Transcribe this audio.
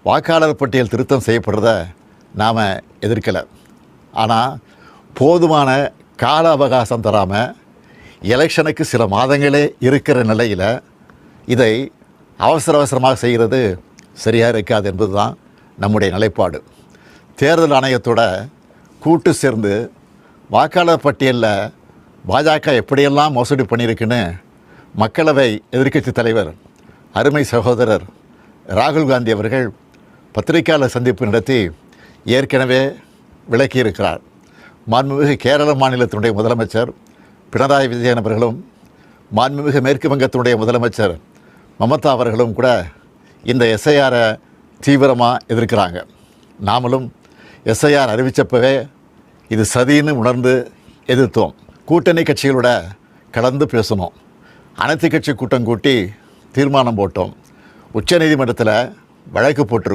வாக்காளர் பட்டியல் திருத்தம் செய்யப்படுறத நாம் எதிர்க்கலை. ஆனால் போதுமான கால அவகாசம் தராமல் எலெக்ஷனுக்கு சில மாதங்களே இருக்கிற நிலையில் இதை அவசரமாக செய்கிறது சரியாக இருக்காது என்பது தான் நம்முடைய நிலைப்பாடு. தேர்தல் ஆணையத்தோட கூட்டு சேர்ந்து வாக்காளர் பட்டியலில் பாஜக எப்படியெல்லாம் மோசடி பண்ணியிருக்குன்னு மக்களவை எதிர்க்கட்சி தலைவர் அருமை சகோதரர் ராகுல் காந்தி அவர்கள் பத்திரிகையாளர் சந்திப்பு நடத்தி ஏற்கனவே விளக்கியிருக்கிறார். மாண்புமிகு கேரள மாநிலத்தினுடைய முதலமைச்சர் பினராயி விஜயன் அவர்களும் மாண்புமிகு மேற்கு வங்கத்தினுடைய முதலமைச்சர் மமதா அவர்களும் கூட இந்த எஸ்ஐஆரை தீவிரமாக எதிர்க்கிறாங்க. நாமளும் எஸ்ஐஆர் அறிவித்தப்பவே இது சதின்னு உணர்ந்து எதிர்த்தோம். கூட்டணி கட்சிகளோட கலந்து பேசணும். அனைத்து கட்சி கூட்டம் கூட்டி தீர்மானம் போட்டோம். உச்சநீதிமன்றத்தில் வழக்கு போட்டிருக்கோம்.